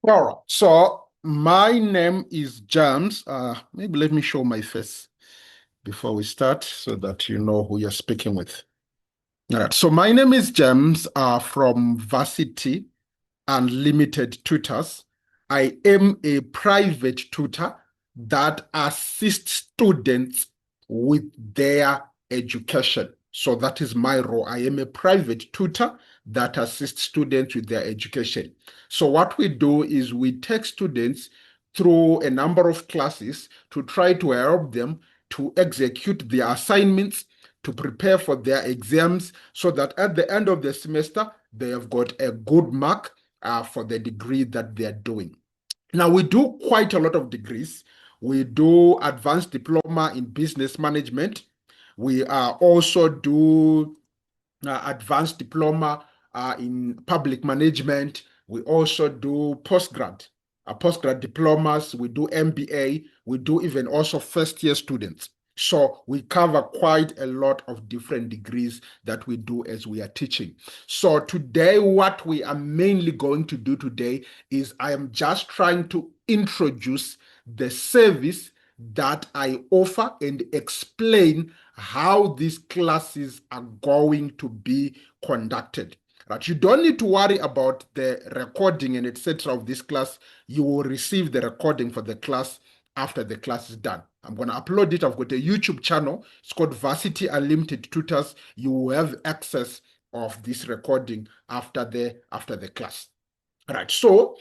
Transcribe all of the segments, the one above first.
All right. So my name is James. Maybe let me show my face before we start so that you know who you're speaking with. All right. So my name is James from Varsity Unlimited Tutors. I am a private tutor that assists students with their education. So that is my role. I am a private tutor that assists students with their education. So what we do is we take students through a number of classes to try to help them to execute their assignments, to prepare for their exams, so that at the end of the semester, they have got a good mark for the degree that they are doing. Now, we do quite a lot of degrees. We do advanced diploma in business management. We also do advanced diploma in public management. We also do postgrad diplomas. We do MBA. We do even also first year students. So we cover quite a lot of different degrees that we do as we are teaching. So today, what we are mainly going to do today is I am just trying to introduce the service that I offer and explain how these classes are going to be conducted. Right? You don't need to worry about the recording and etc. of this class. You will receive the recording for the class after the class is done. I'm going to upload it. I've got a YouTube channel. It's called Varsity Unlimited Tutors. You will have access of this recording after the class. All right. So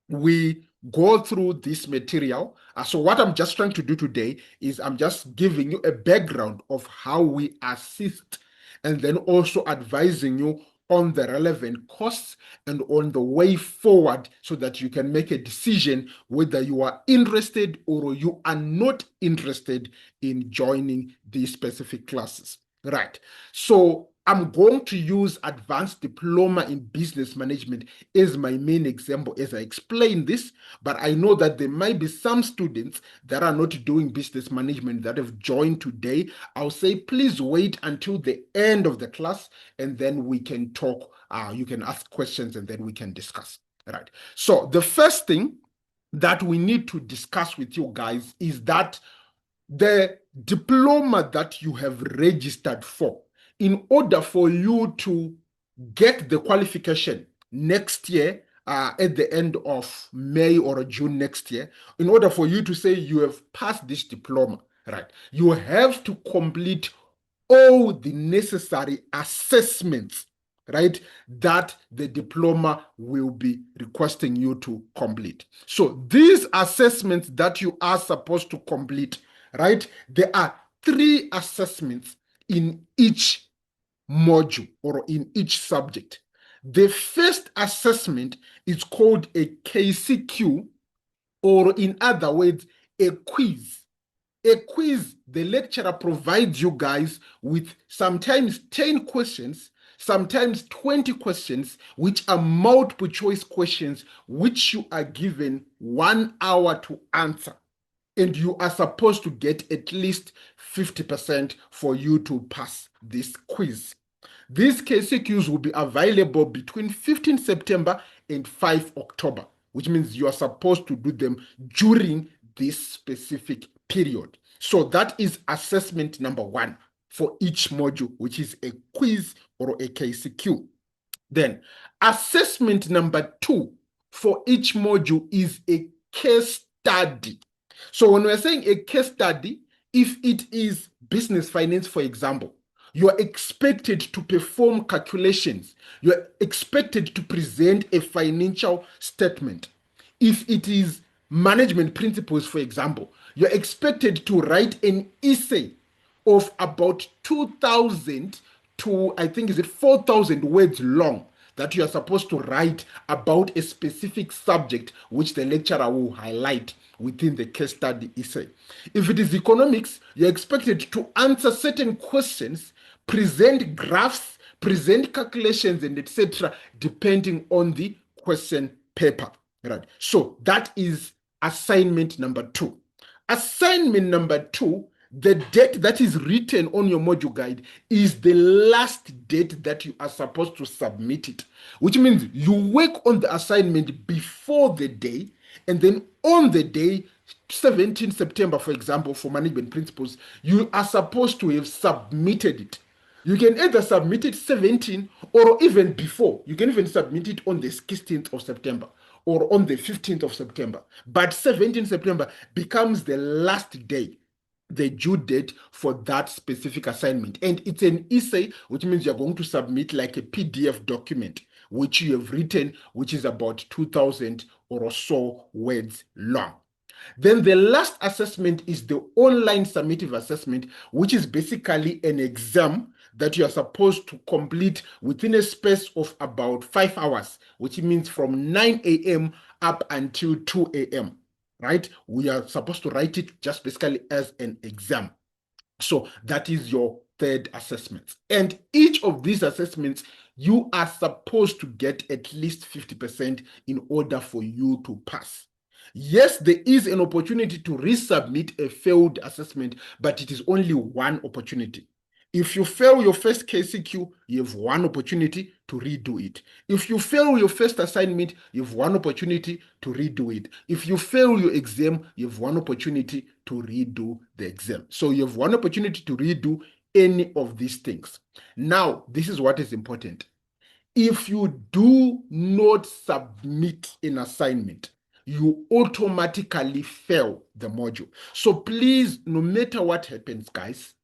we go through this material. So what I'm just trying to do today is I'm just giving you a background of how we assist and then also advising you on the relevant costs and on the way forward so that you can make a decision whether you are interested or you are not interested in joining these specific classes. Right. So I'm going to use advanced diploma in business management as my main example as I explain this, but I know that there might be some students that are not doing business management that have joined today. I'll say, please wait until the end of the class and then we can talk. You can ask questions and then we can discuss. Right. So the first thing that we need to discuss with you guys is that the diploma that you have registered for, in order for you to get the qualification next year, at the end of May or June next year, in order for you to say you have passed this diploma, right, you have to complete all the necessary assessments, right, that the diploma will be requesting you to complete. So these assessments that you are supposed to complete, right, there are 3 assessments in each module or in each subject. The first assessment is called a KCQ, or in other words, a quiz. A quiz, the lecturer provides you guys with sometimes 10 questions, sometimes 20 questions, which are multiple choice questions, which you are given 1 hour to answer. And you are supposed to get at least 50% for you to pass this quiz. These KCQs will be available between 15 September and 5 October, which means you are supposed to do them during this specific period. So that is assessment number 1 for each module, which is a quiz or a KCQ. Then assessment number 2 for each module is a case study. So when we're saying a case study, if it is business finance, for example, you are expected to perform calculations. You are expected to present a financial statement. If it is management principles, for example, you're expected to write an essay of about 2,000 to, I think, is it 4,000 words long that you are supposed to write about a specific subject which the lecturer will highlight within the case study essay. If it is economics, you're expected to answer certain questions, present graphs, present calculations, and etc., depending on the question paper. Right. So that is assignment number 2. Assignment number 2, the date that is written on your module guide is the last date that you are supposed to submit it, which means you work on the assignment before the day, and then on the day, 17 September, for example, for management principles, you are supposed to have submitted it. You can either submit it 17 or even before. You can even submit it on the 16th of September or on the 15th of September. But 17 September becomes the last day, the due date for that specific assignment. And it's an essay, which means you're going to submit like a PDF document, which you have written, which is about 2,000 or so words long. Then the last assessment is the online summative assessment, which is basically an exam that you are supposed to complete within a space of about 5 hours, which means from 9 a.m. up until 2 a.m., right? We are supposed to write it just basically as an exam. So that is your third assessment. And each of these assessments, you are supposed to get at least 50% in order for you to pass. Yes, there is an opportunity to resubmit a failed assessment, but it is only one opportunity. If you fail your first KCQ, you have one opportunity to redo it. If you fail your first assignment, you have one opportunity to redo it. If you fail your exam, you have one opportunity to redo the exam. So you have one opportunity to redo any of these things. Now, this is what is important. If you do not submit an assignment, you automatically fail the module. So please, no matter what happens, guys,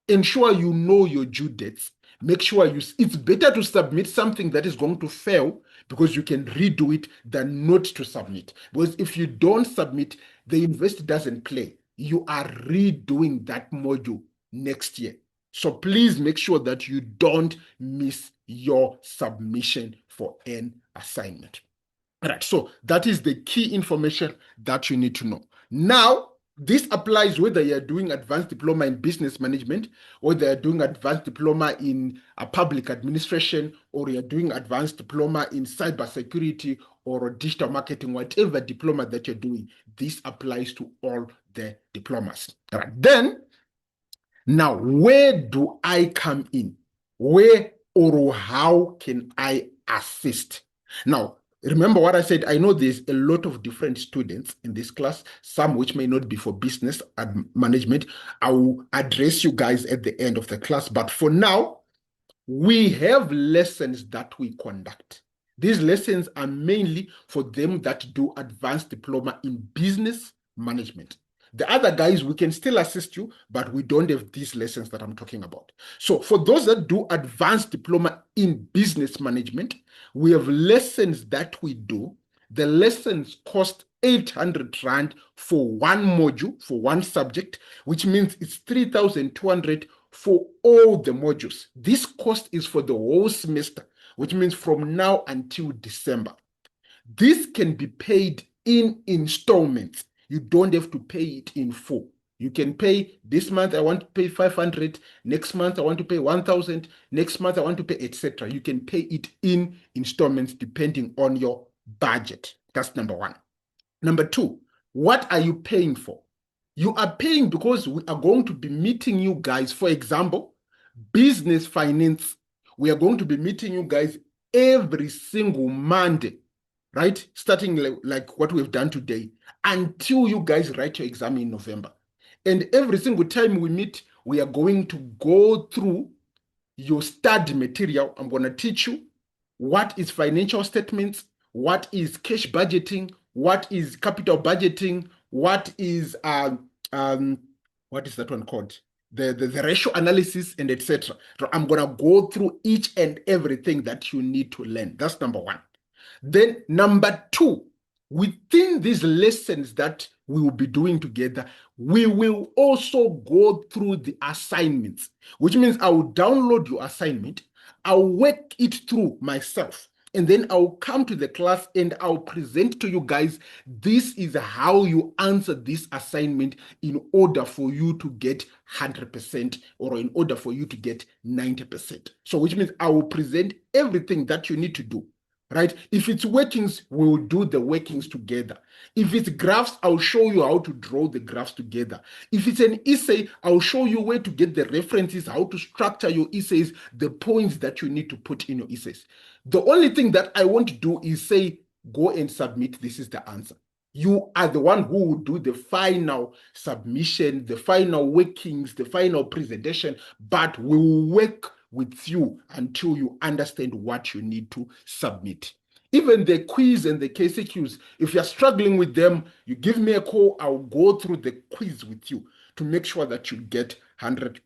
ensure you know your due dates. Make sure it's better to submit something that is going to fail because you can redo it than not to submit. Because if you don't submit, the university doesn't play. You are redoing that module next year. So please make sure that you don't miss your submission for an assignment. All right, so that is the key information that you need to know. Now, this applies whether you're doing advanced diploma in business management, or you're doing advanced diploma in public administration, or you're doing advanced diploma in cybersecurity or digital marketing, whatever diploma that you're doing, this applies to all the diplomas. All right, then, now, where do I come in? Where or how can I assist? Now, remember what I said, I know there's a lot of different students in this class, some which may not be for business management. I will address you guys at the end of the class, but for now, we have lessons that we conduct. These lessons are mainly for them that do advanced diploma in business management. The other guys, we can still assist you, but we don't have these lessons that I'm talking about. So for those that do advanced diploma in business management, we have lessons that we do. The lessons cost 800 Rand for one module, for one subject, which means it's 3,200 for all the modules. This cost is for the whole semester, which means from now until December. This can be paid in installments. You don't have to pay it in full. You can pay this month, I want to pay 500. Next month, I want to pay 1,000. Next month, I want to pay, etc. You can pay it in installments depending on your budget. That's number one. Number two, what are you paying for? You are paying because we are going to be meeting you guys. For example, business finance, we are going to be meeting you guys every single Monday, right? Starting like what we've done today until you guys write your exam in November. And every single time we meet, we are going to go through your study material. I'm going to teach you what is financial statements, what is cash budgeting, what is capital budgeting, what is what is that one called? The ratio analysis and etc. So I'm gonna go through each and everything that you need to learn. That's number one. Then number two, within these lessons that we will be doing together, we will also go through the assignments, which means I will download your assignment, I'll work it through myself, and then I'll come to the class and I'll present to you guys, this is how you answer this assignment in order for you to get 100% or in order for you to get 90%. So which means I will present everything that you need to do. right? If it's workings, we'll do the workings together. If it's graphs, I'll show you how to draw the graphs together. If it's an essay, I'll show you where to get the references, how to structure your essays, the points that you need to put in your essays. The only thing that I want to do is say, go and submit. This is the answer. You are the one who will do the final submission, the final workings, the final presentation, but we will work with you until you understand what you need to submit. Even the quiz and the KCQs, if you're struggling with them, you give me a call, I'll go through the quiz with you to make sure that you get 100%.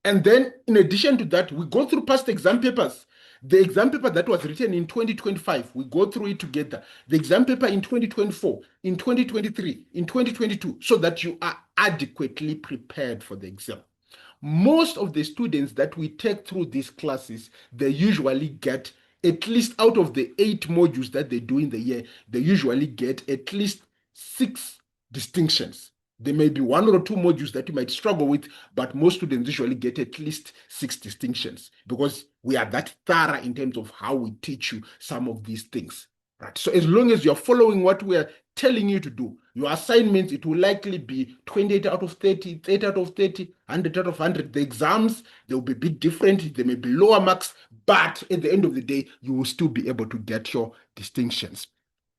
And then in addition to that, we go through past exam papers. The exam paper that was written in 2025, we go through it together. The exam paper in 2024, in 2023, in 2022, so that you are adequately prepared for the exam. Most of the students that we take through these classes, they usually get, at least out of the 8 modules that they do in the year, they usually get at least 6 distinctions. There may be 1 or 2 modules that you might struggle with, but most students usually get at least 6 distinctions because we are that thorough in terms of how we teach you some of these things. Right. So as long as you're following what we are telling you to do, your assignments, it will likely be 28 out of 30, 30 out of 30, 100 out of 100. The exams, they will be a bit different. They may be lower marks, but at the end of the day, you will still be able to get your distinctions.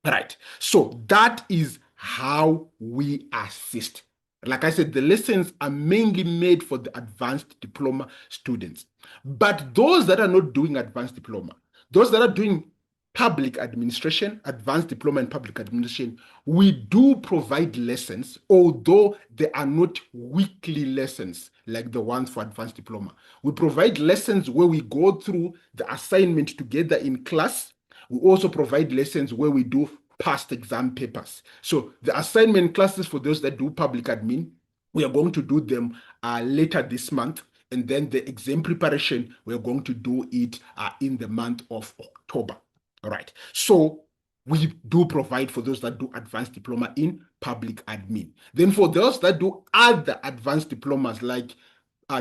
Right. So that is how we assist. Like I said, the lessons are mainly made for the advanced diploma students. But those that are not doing advanced diploma, those that are doing public administration, advanced diploma in public administration, we do provide lessons, although they are not weekly lessons like the ones for advanced diploma. We provide lessons where we go through the assignment together in class. We also provide lessons where we do past exam papers. So the assignment classes for those that do public admin, we are going to do them later this month. And then the exam preparation, we're going to do it in the month of October. All right. So we do provide for those that do advanced diploma in public admin. Then for those that do other advanced diplomas like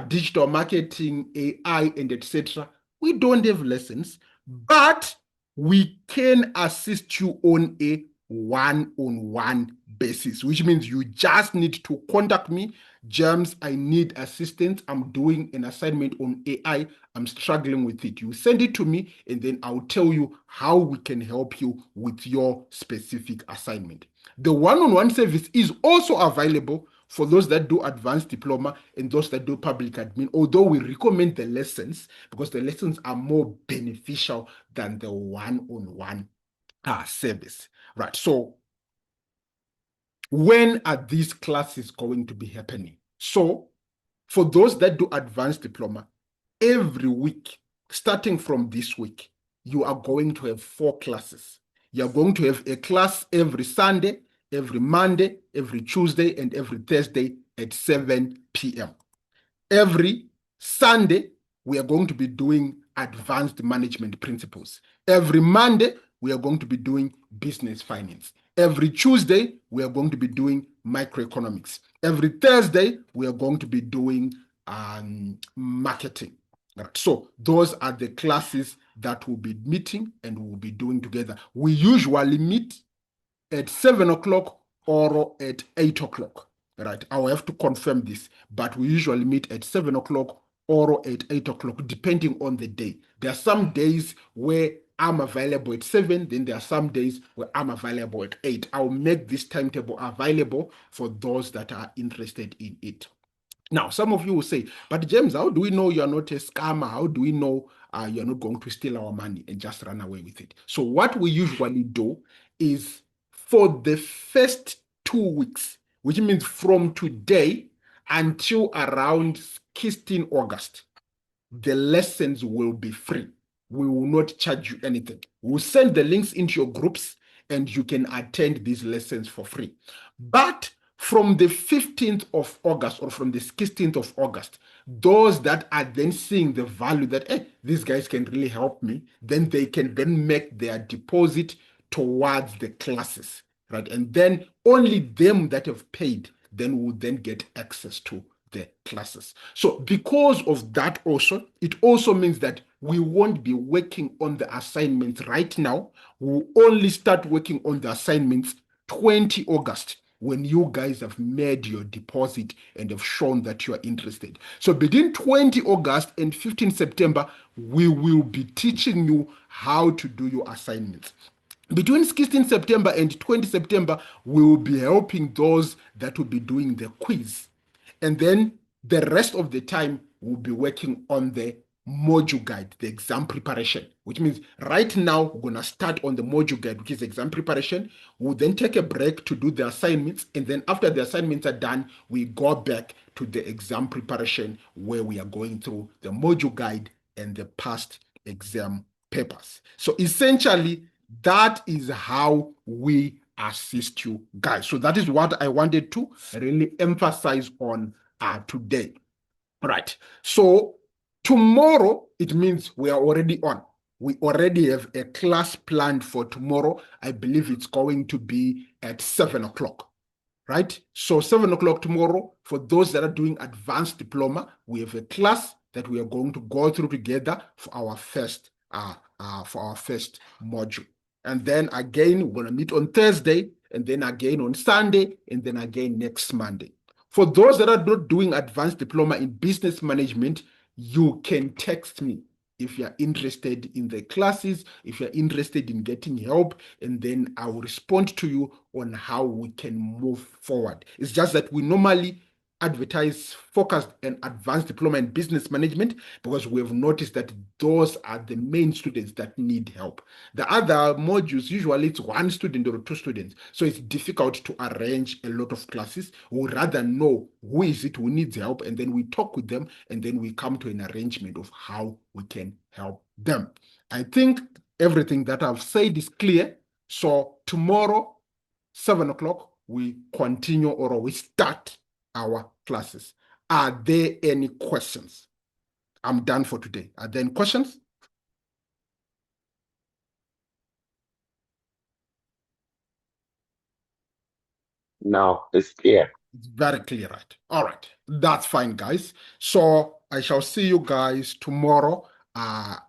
digital marketing, AI, and etc., we don't have lessons, but we can assist you on a one-on-one basis, which means you just need to contact me. James, I need assistance. I'm doing an assignment on AI. I'm struggling with it. You send it to me, and then I'll tell you how we can help you with your specific assignment. The one-on-one service is also available for those that do advanced diploma and those that do public admin, although we recommend the lessons because the lessons are more beneficial than the one-on-one service. Right. So when are these classes going to be happening? So for those that do advanced diploma, every week, starting from this week, you are going to have 4 classes. You're going to have a class every Sunday, every Monday, every Tuesday, and every Thursday at 7 p.m. Every Sunday, we are going to be doing advanced management principles. Every Monday, we are going to be doing business finance. Every Tuesday, we are going to be doing microeconomics. Every Thursday, we are going to be doing marketing. So those are the classes that we'll be meeting and we'll be doing together. We usually meet at 7 o'clock or at 8 o'clock. Right, I'll have to confirm this, but we usually meet at 7 o'clock or at 8 o'clock, depending on the day. There are some days where I'm available at 7, then there are some days where I'm available at 8. I'll make this timetable available for those that are interested in it. Now, some of you will say, but James, how do we know you're not a scammer? How do we know you're not going to steal our money and just run away with it? So what we usually do is for the first 2 weeks, which means from today until around 16 August, the lessons will be free. We will not charge you anything. We'll send the links into your groups and you can attend these lessons for free. But from the 15th of August or from the 16th of August, those that are then seeing the value that, hey, these guys can really help me, then they can then make their deposit towards the classes, right? And then only them that have paid then will then get access to the classes. So because of that also, it also means that we won't be working on the assignments right now. We'll only start working on the assignments 20 August, when you guys have made your deposit and have shown that you are interested. So between 20 August and 15 September, we will be teaching you how to do your assignments. Between 16 September and 20 September, we will be helping those that will be doing the quiz. And then the rest of the time, we'll be working on the module guide, the exam preparation, which means right now we're going to start on the module guide, which is exam preparation. We'll then take a break to do the assignments. And then after the assignments are done, we go back to the exam preparation where we are going through the module guide and the past exam papers. So essentially, that is how we assist you guys. So that is what I wanted to really emphasize on today. Right. So tomorrow, it means we are already on. We already have a class planned for tomorrow. I believe it's going to be at 7 o'clock. Right? So 7 o'clock tomorrow, for those that are doing advanced diploma, we have a class that we are going to go through together for our first module. And then again, we're going to meet on Thursday, and then again on Sunday, and then again next Monday. For those that are not doing advanced diploma in business management, you can text me if you're interested in the classes, if you're interested in getting help, and then I will respond to you on how we can move forward. It's just that we normally advertise focused and advanced diploma in business management because we have noticed that those are the main students that need help. The other modules, usually it's one student or two students, so it's difficult to arrange a lot of classes. We rather know who is it who needs help, and then we talk with them, and then we come to an arrangement of how we can help them. I think everything that I've said is clear. So tomorrow, 7 o'clock, we continue or we start our classes. Are there any questions? I'm done for today. Are there any questions? No, it's clear. It's very clear, right? All right. That's fine, guys. So I shall see you guys tomorrow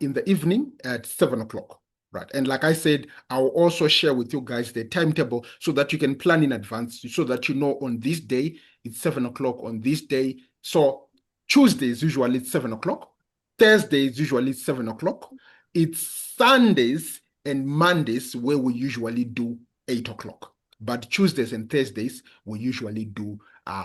in the evening at 7 o'clock. Right. And like I said, I'll also share with you guys the timetable so that you can plan in advance, so that you know on this day, it's 7 o'clock on this day. So Tuesdays, usually it's 7 o'clock. Thursdays, usually it's 7 o'clock. It's Sundays and Mondays where we usually do 8 o'clock. But Tuesdays and Thursdays, we usually do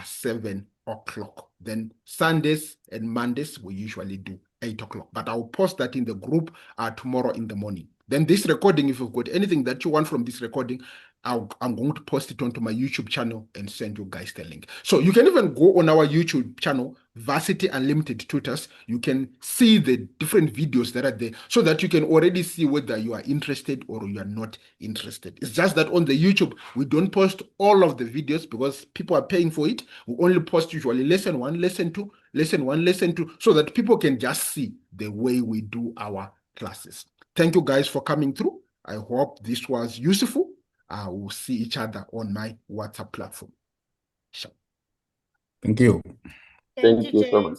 7 o'clock. Then Sundays and Mondays, we usually do 8 o'clock. But I'll post that in the group tomorrow in the morning. Then this recording, if you've got anything that you want from this recording, I'm going to post it onto my YouTube channel and send you guys the link. So you can even go on our YouTube channel, Varsity Unlimited Tutors. You can see the different videos that are there so that you can already see whether you are interested or you are not interested. It's just that on the YouTube, we don't post all of the videos because people are paying for it. We only post usually lesson 1, lesson 2, lesson 1, lesson 2, so that people can just see the way we do our classes. Thank you guys for coming through. I hope this was useful. We'll see each other on my WhatsApp platform. Thank you. Thank you so much.